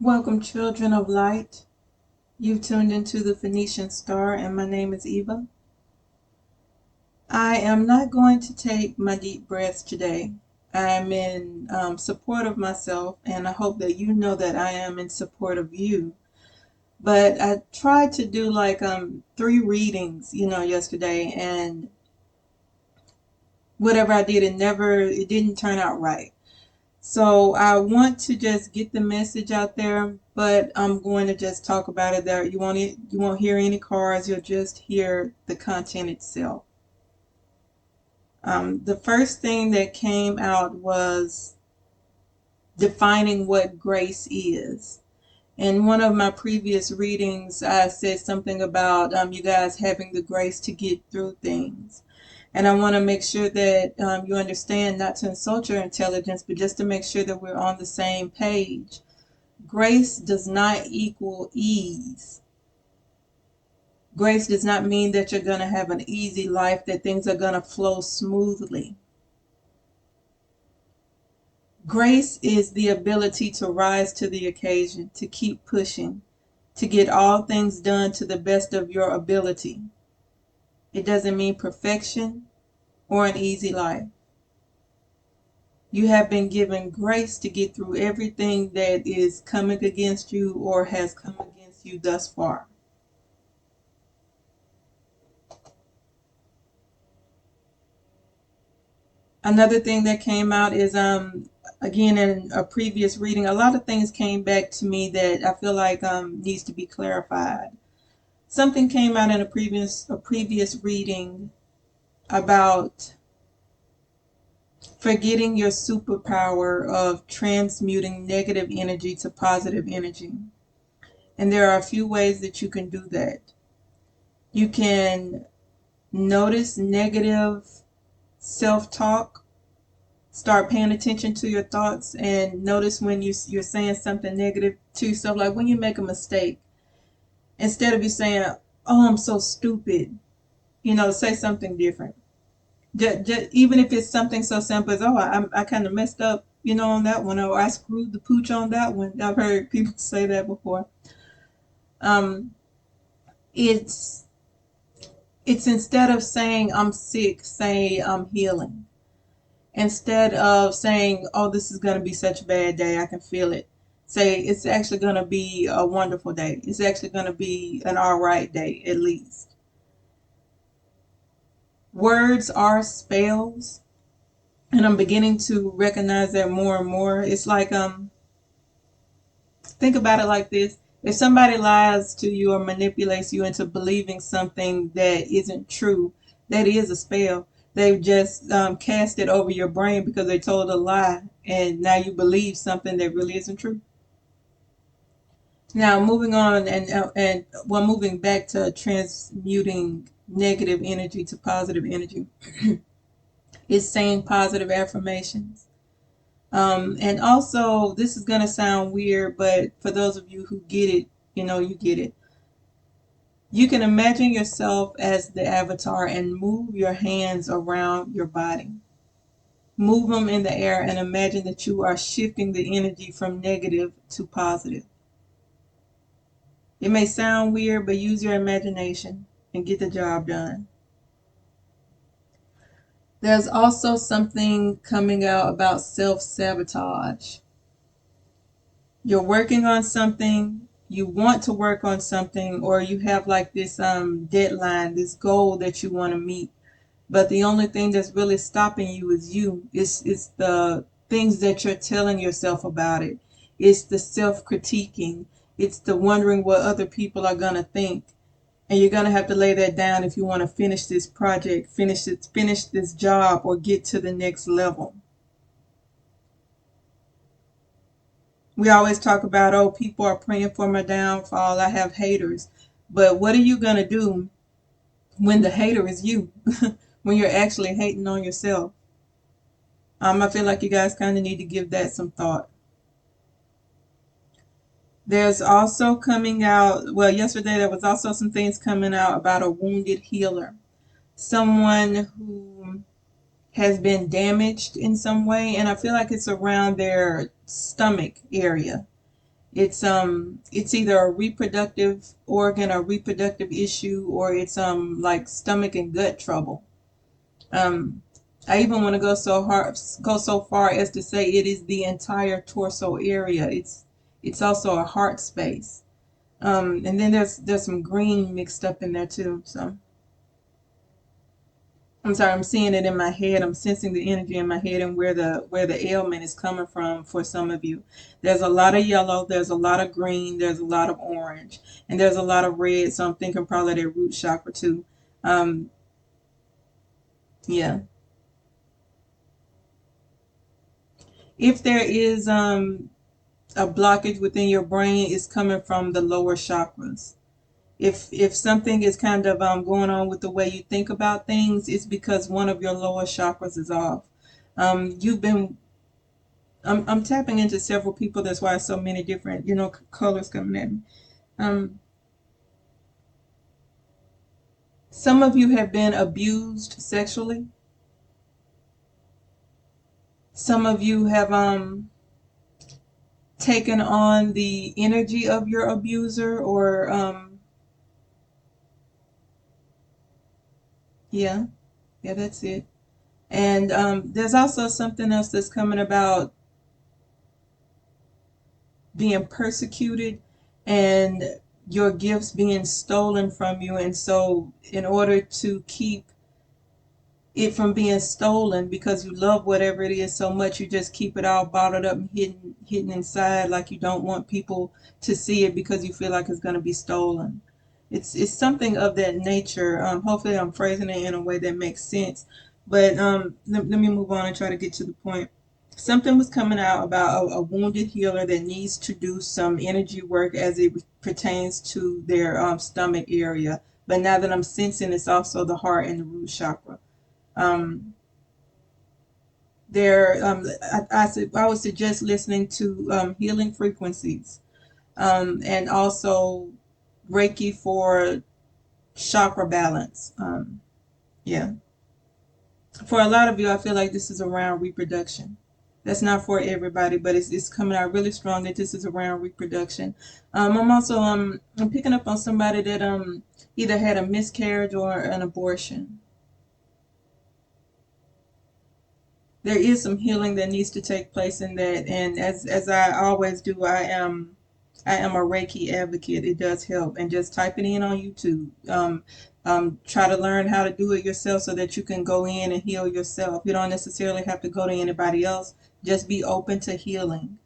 Welcome, children of light. You've tuned into the Phoenician Star, and my name is Eva. I am not going to take my deep breaths today. I'm in support of myself, and I hope that you know that I am in support of you. But I tried to do like 3 readings, yesterday, and whatever I did, it didn't turn out right. So I want to just get the message out there, but I'm going to just talk about it there. You won't hear any cards, you'll just hear the content itself. The first thing that came out was defining what grace is. In one of my previous readings, I said something about you guys having the grace to get through things. And I want to make sure that you understand, not to insult your intelligence, but just to make sure that we're on the same page. Grace does not equal ease. Grace does not mean that you're going to have an easy life, that things are going to flow smoothly. Grace is the ability to rise to the occasion, to keep pushing, to get all things done to the best of your ability. It doesn't mean perfection or an easy life. You have been given grace to get through everything that is coming against you or has come against you thus far. Another thing that came out is again, in a previous reading, a lot of things came back to me that I feel like needs to be clarified. Something came out in a previous reading about forgetting your superpower of transmuting negative energy to positive energy. And there are a few ways that you can do that. You can notice negative self-talk. Start paying attention to your thoughts and notice when you're saying something negative to yourself. Like when you make a mistake, instead of you saying, "Oh, I'm so stupid," say something different. Even if it's something so simple as, "Oh, I kind of messed up, on that one," or "I screwed the pooch on that one." I've heard people say that before. Um, it's it's instead of saying "I'm sick," say "I'm healing." Instead of saying, "Oh, this is going to be such a bad day, I can feel it," say it's actually going to be a wonderful day. It's actually going to be an all right day, at least. Words are spells, and I'm beginning to recognize that more and more. It's like think about it like this. If somebody lies to you or manipulates you into believing something that isn't true, that is a spell. They've just cast it over your brain because they told a lie, and now you believe something that really isn't true. Now, moving on, moving back to transmuting negative energy to positive energy, is saying positive affirmations. And also, this is going to sound weird, but for those of you who get it, you get it. You can imagine yourself as the avatar and move your hands around your body. Move them in the air and imagine that you are shifting the energy from negative to positive. It may sound weird, but use your imagination and get the job done. There's also something coming out about self-sabotage. You're working on something, you want to work on something, or you have like this deadline, this goal that you want to meet. But the only thing that's really stopping you is you. It's the things that you're telling yourself about it. It's the self-critiquing. It's the wondering what other people are gonna think. And you're gonna have to lay that down if you want to finish this project, finish this job, or get to the next level. We always talk about, oh, people are praying for my downfall. I have haters. But what are you gonna do when the hater is you? When you're actually hating on yourself? I feel like you guys kind of need to give that some thought. There's also coming out, well, yesterday there was also some things coming out about a wounded healer. Someone who has been damaged in some way, and I feel like it's around their stomach area. It's either a reproductive organ or reproductive issue, or it's like stomach and gut trouble. Um, I even want to go so far as to say it is the entire torso area. It's also a heart space. And then there's some green mixed up in there too. So I'm sorry, I'm seeing it in my head. I'm sensing the energy in my head and where the ailment is coming from for some of you. There's a lot of yellow, there's a lot of green, there's a lot of orange, and there's a lot of red. So I'm thinking probably their root chakra too. Um, yeah. If there is a blockage within your brain, it's coming from the lower chakras. If something is kind of going on with the way you think about things, it's because one of your lower chakras is off. You've been I'm tapping into several people. That's why so many different colors coming at me. Um, some of you have been abused sexually. Some of you have taken on the energy of your abuser, or yeah, yeah, that's it. And there's also something else that's coming about being persecuted and your gifts being stolen from you. And so, in order to keep it from being stolen, because you love whatever it is so much, you just keep it all bottled up and hidden inside, like you don't want people to see it because you feel like it's going to be stolen. It's something of that nature. Hopefully I'm phrasing it in a way that makes sense, but let me move on and try to get to the point. Something was coming out about a wounded healer that needs to do some energy work as it pertains to their stomach area, but now that I'm sensing, it's also the heart and the root chakra. um, I would suggest listening to healing frequencies, and also Reiki for chakra balance. Yeah, for a lot of you, I feel like this is around reproduction. That's not for everybody, but it's coming out really strong that this is around reproduction. I'm also I'm picking up on somebody that either had a miscarriage or an abortion. There is some healing that needs to take place in that, and as I always do, I am a Reiki advocate. It does help, and just type it in on YouTube. Try to learn how to do it yourself so that you can go in and heal yourself. You don't necessarily have to go to anybody else. Just be open to healing.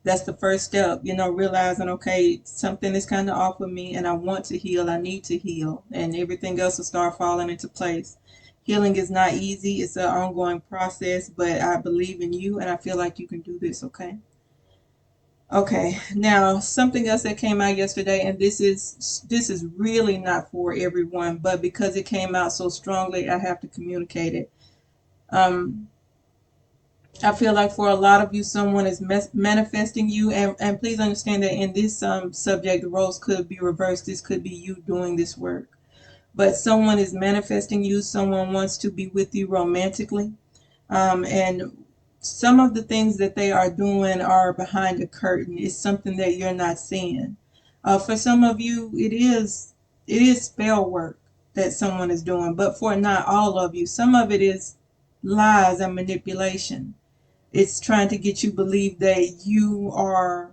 That's the first step, realizing, okay, something is kind of off with me and I want to heal, I need to heal, and everything else will start falling into place. Healing is not easy, it's an ongoing process, but I believe in you and I feel like you can do this, okay? Okay, now something else that came out yesterday, and this is really not for everyone, but because it came out so strongly, I have to communicate it. Um, I feel like for a lot of you, someone is manifesting you, and please understand that in this subject, the roles could be reversed. This could be you doing this work, but someone is manifesting you. Someone wants to be with you romantically, and some of the things that they are doing are behind the curtain. It's something that you're not seeing. For some of you, it is spell work that someone is doing, but for not all of you, some of it is lies and manipulation. It's trying to get you believe that you are,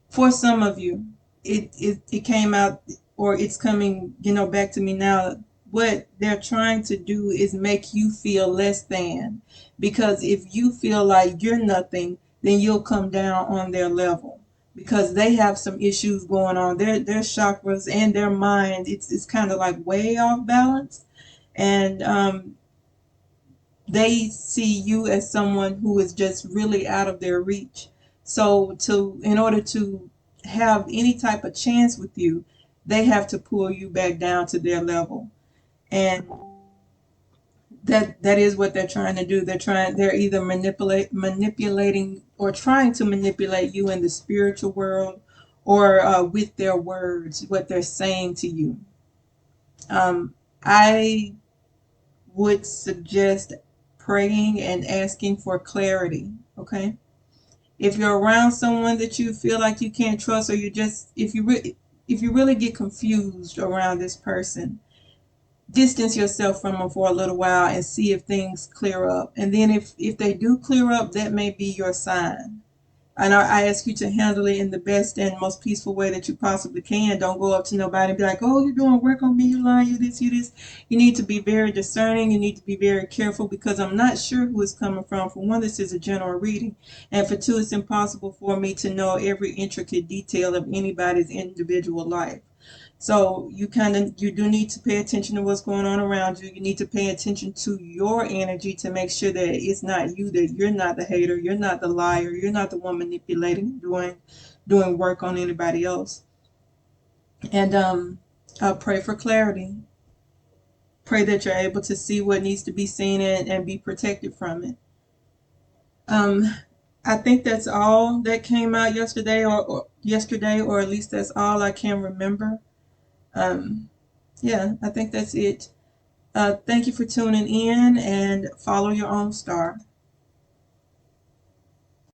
for some of you, it came out, or it's coming, back to me now. What they're trying to do is make you feel less than, because if you feel like you're nothing, then you'll come down on their level, because they have some issues going on. Their chakras and their mind, it's kind of like way off balance, and they see you as someone who is just really out of their reach. So in order to have any type of chance with you, they have to pull you back down to their level. And that is what they're trying to do. They're either manipulating or trying to manipulate you in the spiritual world, or with their words, what they're saying to you. I would suggest praying and asking for clarity, okay? If you're around someone that you feel like you can't trust, or you just, if you really get confused around this person, distance yourself from them for a little while and see if things clear up. And then if they do clear up, that may be your sign. And I ask you to handle it in the best and most peaceful way that you possibly can. Don't go up to nobody and be like, oh, you're doing work on me, you lying, you this, you this. You need to be very discerning. You need to be very careful, because I'm not sure who it's coming from. For one, this is a general reading. And for two, it's impossible for me to know every intricate detail of anybody's individual life. So you do need to pay attention to what's going on around you. You need to pay attention to your energy to make sure that it's not you, that you're not the hater, you're not the liar, you're not the one manipulating, doing work on anybody else. And pray for clarity. Pray that you're able to see what needs to be seen, and be protected from it. Um, I think that's all that came out yesterday, or at least that's all I can remember. Um, yeah, I think that's it. Thank you for tuning in, and follow your own star.